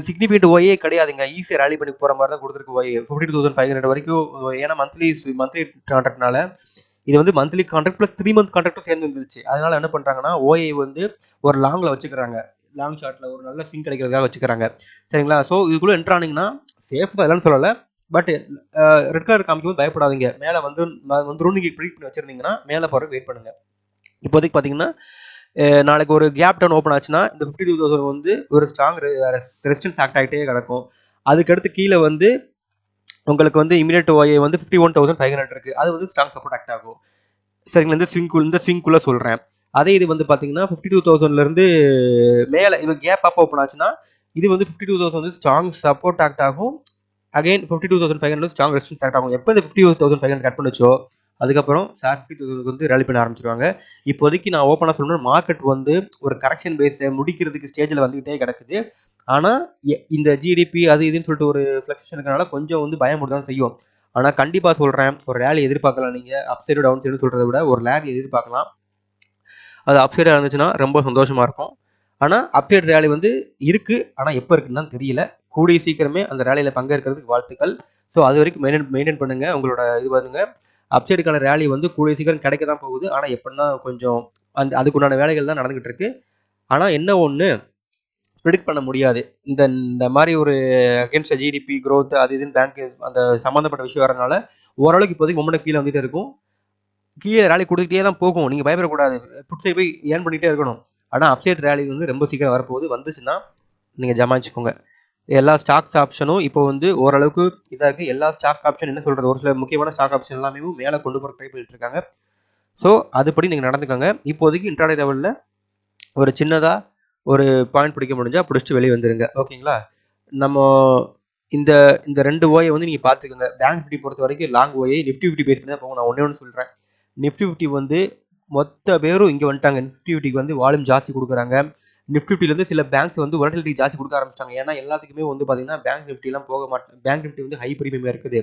சிக்னிஃபிகண்ட் ஓயே கிடையாதுங்க, ஈஸியாக ரேலி பண்ணி போகிற மாதிரி தான் கொடுத்துருக்கு ஓய் 52,500 வரைக்கும். ஏன்னா மந்த்லி கான்ட்ராக்ட்னால இது வந்து மந்த்லி கான்ட்ராக்ட் ப்ளஸ் 3 மந்த் கான்ட்ராக்டும் சேர்ந்து வந்துருச்சு. அதனால என்ன பண்ணுறாங்கன்னா ஓஐ வந்து ஒரு லாங்கில் வச்சுக்கிறாங்க, லாங் ஷார்ட்டில் ஒரு நல்ல ஸ்விங் கிடைக்கிறதுக்காக வச்சுக்கிறாங்க. சரிங்களா, ஸோ இதுக்குள்ளே என்ட்ரு ஆனீங்கன்னா சேஃப் தான், இல்லைன்னு சொல்லலை. பட் ரெட் கலர் காமிக்கும் பயப்படாதீங்க. மேலே வந்துடும் நீங்கள் ப்ரிடிக்ட் பண்ணி வச்சுருந்தீங்கன்னா மேலே போகிற வெயிட் பண்ணுங்கள். இப்போதைக்கு பார்த்தீங்கன்னா நாளைக்கு ஒரு கேப் டவுன் ஓப்பன் ஆச்சுன்னா இந்த 52,000 வந்து ஒரு ஸ்ட்ராங் ரெசிஸ்டன்ஸ் ஆக்ட் ஆகிட்டே கிடக்கும். அதுக்கடுத்து கீழே வந்து உங்களுக்கு வந்து இமீடியட் ஓஏ வந்து 51,500 இருக்குது, அது வந்து ஸ்ட்ராங் சப்போர்ட் ஆக்ட் ஆகும். சரிங்களா, இந்த ஸ்விங்குள்ளே சொல்கிறேன். அதே இது வந்து பார்த்தீங்கன்னா 52,000லேருந்து மேலே இது கேப் அப் ஓப்பன் ஆச்சுன்னா இது வந்து 52,000 வந்து ஸ்ட்ராங் சப்போர்ட் ஆக்ட் ஆகும். அகைன் 52,500 ஸ்ட்ராங் ரெசிஸ்டன்ஸ் ஆக்ட் ஆகும். எப்போ இந்த 52,500 கட் பண்ணுச்சோ அதுக்கப்புறம் 50,000 வந்து ரேலி பண்ண ஆரம்பிச்சிருவாங்க. இப்போதைக்கு நான் ஓப்பனாக சொல்லணும், மார்க்கெட் வந்து ஒரு கரெக்ஷன் பேஸை முடிக்கிறதுக்கு ஸ்டேஜில் வந்துகிட்டே கிடக்குது. ஆனால் இந்த ஜிடிபி அது இதுன்னு சொல்லிட்டு ஒரு ஃப்ளக்ஷன் இருக்கனால கொஞ்சம் வந்து பயமுறுத்த தான் செய்யும். ஆனால் கண்டிப்பாக சொல்கிறேன், ஒரு ரேலி எதிர்பார்க்கலாம். நீங்கள் அப் சைடு டவுன் சைடுன்னு சொல்கிறத விட ஒரு ரேலி எதிர்பார்க்கலாம். அது அப் சைடாக இருந்துச்சுன்னா ரொம்ப சந்தோஷமாக இருக்கும். ஆனால் அப்சைட் ரேலி வந்து இருக்குது, ஆனால் எப்போ இருக்குன்னு தான் தெரியல. கூடிய சீக்கிரமே அந்த ரேலியில் பங்கேற்கிறதுக்கு வாழ்த்துக்கள். ஸோ அது வரைக்கும் மெயின்டைன் பண்ணுங்கள் உங்களோட இது பாருங்க. அப்சைடுக்கான ரேலி வந்து கூடிய சீக்கிரம் கிடைக்க தான் போகுது. ஆனால் எப்படின்னா கொஞ்சம் அதுக்குண்டான வேலைகள் தான் நடந்துகிட்டு இருக்கு. ஆனால் என்ன ஒன்று ப்ரிடிக்ட் பண்ண முடியாது. இந்த மாதிரி ஒரு அகேன்ஸ்ட் ஜிடிபி க்ரோத் அது இதுன்னு பேங்க் அந்த சம்மந்தப்பட்ட விஷயம் வரதுனால ஓரளவுக்கு இப்போதைக்கு மொமெண்ட் கீழே வந்துகிட்டே இருக்கும். கீழே ரேலி கொடுத்துட்டே தான் போகும், நீங்கள் பயப்படக்கூடாது. புட் சைடு போய் ஏர்ன் பண்ணிகிட்டே இருக்கணும். ஆனால் அப்சைட் ரேலி வந்து ரொம்ப சீக்கிரம் வரப்போகுது. வந்துச்சுன்னா நீங்கள் ஜமாச்சிக்கோங்க. எல்லா ஸ்டாக்ஸ் ஆப்ஷனும் இப்போ வந்து ஓரளவுக்கு இதாக இருக்குது. எல்லா ஸ்டாக் ஆப்ஷன் என்ன சொல்கிறது, ஒரு சில முக்கியமான ஸ்டாக் ஆப்ஷன் எல்லாமே மேலே கொண்டு போகிற ட்ரை பண்ணிட்டு இருக்காங்க. ஸோ அதுபடி நீங்கள் நடந்துக்கோங்க. இப்போதைக்கு இன்ட்ராடே லெவலில் ஒரு சின்னதாக ஒரு பாயிண்ட் பிடிக்க முடிஞ்சால் பிடிச்சிட்டு வெளியே வந்துடுங்க. ஓகேங்களா? நம்ம இந்த இந்த 2 ஓயை வந்து நீங்கள் பார்த்துக்கோங்க. பேங்க் நிஃப்டி பொறுத்த வரைக்கும் லாங் ஓயை நிஃப்டி 50 பேஸ் பண்ணி தான் போகும். நான் ஒன்று சொல்கிறேன். நிஃப்டி 50 வந்து மொத்த பேரும் இங்கே வந்துட்டாங்க. நிஃப்டி 50க்கு வந்து வால்யூம் ஜாஸ்தி கொடுக்குறாங்க. நிஃப்டி 50லேருந்து சில பேங்க்ஸ் வந்து வாலட்டிலிட்டி ஜாஸ்தி கொடுக்க ஆரம்பிச்சிட்டாங்க. ஏன்னா எல்லாத்துக்குமே வந்து பார்த்தீங்கன்னா பேங்க் நிஃப்டிலாம் போக மாட்டேன். பேங்க் நிஃப்டி வந்து ஹை ப்ரீமியமாக இருக்குது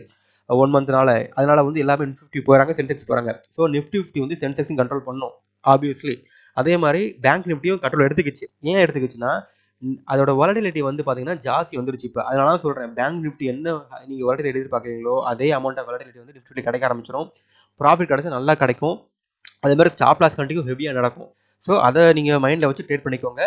1 மந்த்னால. அதனால வந்து எல்லாமே நிஃப்டி போகிறாங்க, சென்செக்ஸ் போகிறாங்க. ஸோ நிஃப்டி 50 வந்து சென்செக்ஸும் கண்ட்ரோல் பண்ணும் ஆப்வியஸ்லி. அதே மாதிரி பேங்க் நிஃப்டியும் கண்ட்ரோல் எடுத்துக்கிச்சு. ஏன் எடுத்துக்கிச்சுன்னா அதோட வாலட்டிலிட்டி வந்து பார்த்தீங்கன்னா ஜாஸ்தி வந்துருச்சு இப்போ. அதனால தான் சொல்கிறேன், பேங்க் நிஃப்டி என்ன நீங்கள் வாலட்டிலிட்டி எதிர்பார்க்குறீங்களோ அதே அமௌண்ட் ஆஃப் வாலட்டிலிட்டி வந்து நிஃப்டி கிடைக்க ஆரம்பிச்சிடும். ப்ராஃபிட் கிடைச்சா நல்லா கிடைக்கும். அதே மாதிரி ஸ்டாப் லாஸ் கண்டிக்கும் ஹெவியாக நடக்கும். ஸோ அதை நீங்கள் மைண்டில் வச்சு ட்ரேட் பண்ணிக்கோங்க.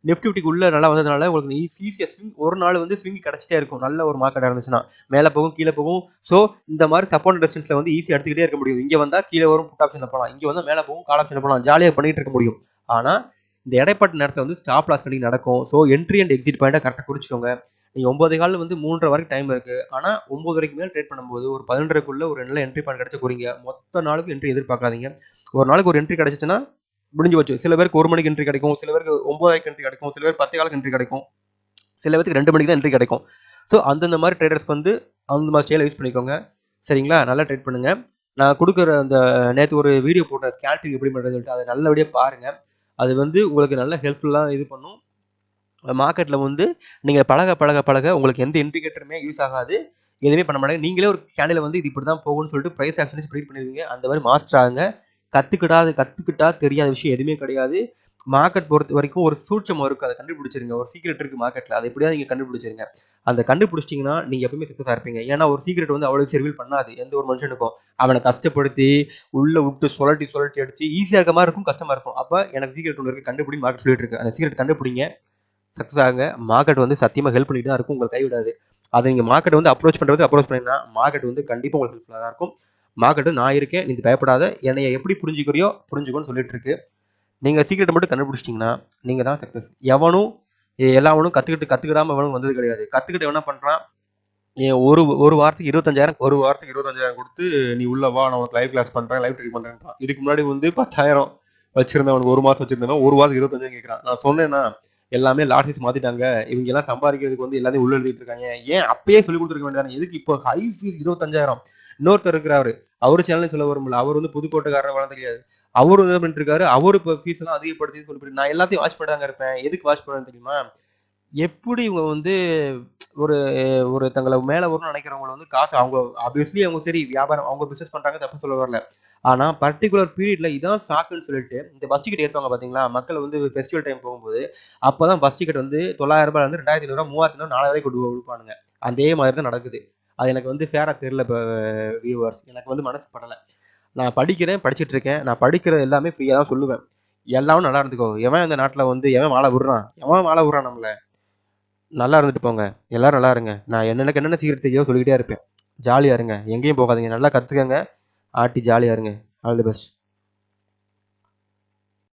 நிஃப்டி 50 உள்ள நல்லா வந்ததுனால உங்களுக்கு ஈஸியாக ஸ்விங் ஒரு நாள் வந்து ஸ்விங் கிடச்சிட்டே இருக்கும். நல்ல ஒரு மார்க்கெட்டாக இருந்துச்சுன்னா மேலே போகும் கீழே போகும். ஸோ இந்த மாதிரி சப்போர்ட் ரெசிஸ்டன்ஸில் வந்து ஈஸியாக எடுத்துக்கிட்டே இருக்க முடியும். இங்கே வந்தால் கீழே வரும் புட் ஆப்ஷனில் போகலாம், இங்கே வந்தால் மேலே போகும் கால் ஆப்ஷனில் போகலாம், ஜாலியாக பண்ணிட்டு இருக்க முடியும். ஆனால் இந்த இடைப்பட்ட நேரத்தில் வந்து ஸ்டாப் லாஸ் கண்டிப்பாக நடக்கும். ஸோ என்ட்ரி அண்ட் எக்ஸிட் பாயிண்ட்டை கரெக்டாக குறிச்சிக்கோங்க. நீங்கள் 9 காலில் வந்து 3:30 வரைக்கும் டைம் இருக்குது. ஆனால் 9 வரைக்கும் மேலே ட்ரேட் பண்ணும்போது ஒரு 11:30க்குள்ளே ஒரு நல்ல என்ட்ரி பாயிண்ட் கிடச்ச போறீங்க. மொத்த நாளுக்கு என்ட்ரி எதிர்பார்க்காதீங்க. ஒரு நாளைக்கு ஒரு என்ட்ரி கிடைச்சிச்சுன்னா முடிஞ்சு போச்சு. சில பேருக்கு 1 மணிக்கு என்ட்ரி கிடைக்கும், சில பேருக்கு 9:00க்கு என்ட்ரி கிடைக்கும், சில பேர் 10 காலுக்கு என்ட்ரி கிடைக்கும், சில பேருக்கு 2 மணிக்கு தான் என்ட்ரி கிடைக்கும். ஸோ அந்தந்த மாதிரி ட்ரேடர்ஸ் வந்து அந்த மாதிரி ஸ்டைலை யூஸ் பண்ணிக்கோங்க. சரிங்களா? நல்லா ட்ரேட் பண்ணுங்க. நான் கொடுக்குற அந்த நேற்று ஒரு வீடியோ போட்டேன், ஸ்கேல்பிங் எப்படி பண்ணுறதுன்னு சொல்லிட்டு, அதை நல்லபடியாக பாருங்கள். அது வந்து உங்களுக்கு நல்ல ஹெல்ப்ஃபுல்லாக இது பண்ணும். மார்க்கெட்டில் வந்து நீங்கள் பழக உங்களுக்கு எந்த இண்டிகேட்டருமே யூஸ் ஆகாது, எதுவுமே பண்ண மாட்டாங்க. நீங்களே ஒரு சேனலில் வந்து இது இப்படி தான் போகும்னு சொல்லிட்டு ப்ரைஸ் ஆக்ஷன்ஸ் ப்ரீட் பண்ணிடுவீங்க. அந்த மாதிரி மாஸ்டர் ஆகுங்க. கற்றுக்கிட்டா தெரியாத விஷயம் எதுவுமே கிடையாது. மார்க்கெட் பொறுத்த வரைக்கும் ஒரு சூட்சமம் இருக்குது, அதை கண்டுபிடிச்சிருங்க. ஒரு சீக்ரெட் இருக்குது மார்க்கெட்டில், அதை எப்படியாவது நீங்கள் கண்டுபிடிச்சிருங்க. அந்த கண்டுபிடிச்சிட்டிங்கன்னா நீங்கள் எப்பவுமே சக்ஸஸாக இருப்பீங்க. ஏன்னா ஒரு சீக்ரெட் வந்து அவ்வளோ ரிவீல் பண்ணாது எந்த ஒரு மனுஷனுக்கும். அவனை கஷ்டப்படுத்தி உள்ளே விட்டு சுழட்டி அடிச்சு ஈஸியாக இருக்க மாதிரி இருக்கும், கஷ்டமாக இருக்கும். அப்போ எனக்கு சீக்ரெட் ஒன்று இருக்குது, கண்டுபிடி மார்க்கெட் சொல்லிட்டு இருக்கு. அந்த சீக்ரெட் கண்டுபிடிங்க, சக்ஸஸ் ஆகுங்க. மார்க்கெட் வந்து சத்தியமாக ஹெல்ப் பண்ணிட்டு தான் இருக்கும், உங்களுக்கு கைவிடாது. அதை நீங்கள் மார்க்கெட் வந்து அப்ரோச் பண்ணிங்கன்னா மார்க்கெட் வந்து கண்டிப்பாக உங்களுக்கு ஹெல்ப்ஃபுல்லாக தான் இருக்கும். மார்க்கெட்டு நான் இருக்கேன், நீங்கள் பயப்படாத, என்னைய எப்படி புரிஞ்சுக்கோன்னு சொல்லிட்டு இருக்கு. நீங்கள் சீக்கிரட்டை மட்டும் கண்டுபிடிச்சிட்டிங்கன்னா நீங்கள் தான் சக்ஸஸ். எல்லாவனும் கற்றுக்கிடாமல் எவனும் வந்தது கிடையாது. கற்றுக்கிட்டு என்ன பண்ணுறான், ஒரு வாரத்துக்கு 25,000 கொடுத்து நீ உள்ள வா, நான் உனக்கு லைவ் கிளாஸ் பண்ணுறேன், லைவ் ட்ரீட் பண்ணுறேன். இதுக்கு முன்னாடி வந்து 10,000 வச்சிருந்தவனுக்கு 1 மாதம் வச்சிருந்தவன் 1 வாரத்துக்கு 25,000 கேட்குறான். நான் சொன்னேன்னா எல்லாமே லாட்ரிஸ் மாத்திட்டாங்க, இவங்க எல்லாம் சம்பாதிக்கிறதுக்கு வந்து எல்லாத்தையும் உள்ள எழுதிட்டு இருக்காங்க. ஏன் அப்பயே சொல்லி கொடுத்துருக்க வேண்டியதானே, எதுக்கு இப்போ ஹை ஃபீஸ் 25,000? இன்னொருத்தர் இருக்கிறாரு, அவரு சேனல் சொல்ல வரும்ல, அவர் வந்து புதுக்கோட்டைக்காரர் வளர்ந்து தெரியாது, அவரு என்ன பண்ணிட்டு இருக்காரு, அவரு இப்போ ஃபீஸ் எல்லாம் அதிகப்படுத்தி சொல்லி நான் எல்லாத்தையும் வாட்ச் பண்ணாங்க இருப்பேன். எதுக்கு வாட்ச் பண்ணு தெரியுமா? எப்படி இவங்க வந்து ஒரு ஒரு தங்களை மேல வரும்னு நினைக்கிறவங்க வந்து காசு அவங்க ஆப்வியஸ்லி அவங்க சரி வியாபாரம் அவங்க பிசினஸ் பண்றாங்க, தப்பு சொல்ல வரல. ஆனா பர்டிகுலர் பீரியட்ல இதான் சாக்குன்னு சொல்லிட்டு இந்த பஸ் டிக்கெட் ஏற்றுவாங்க பாத்தீங்களா, மக்கள் வந்து ஃபெஸ்டிவல் டைம் போகும்போது அப்பதான் பஸ் டிக்கெட் வந்து 9,000 இருந்து 2,500, 3,500, 4,000 கொண்டு கொடுப்பானுங்க. அதே மாதிரி தான் நடக்குது. அது எனக்கு வந்து ஃபேரா தெரியல. வியூவர்ஸ், எனக்கு வந்து மனசு படலை. நான் படிச்சுட்டு இருக்கேன். நான் படிக்கிறது எல்லாமே ஃப்ரீயா தான் சொல்லுவேன். எல்லாரும் நல்லா இருந்துக்கோ. எவன் இந்த நாட்டுல வந்து எவன் மாலை விடுறான் நம்மள. நல்லா இருந்துட்டு போங்க. எல்லாரும் நல்லா இருங்க. நான் என்னென்ன சீக்கிரம் தெரியாதோ சொல்லிக்கிட்டே இருப்பேன். ஜாலியா இருங்க, எங்கேயும் போகாதீங்க, நல்லா கத்துக்கங்க, ஆட்டி ஜாலியா இருங்க. All the best.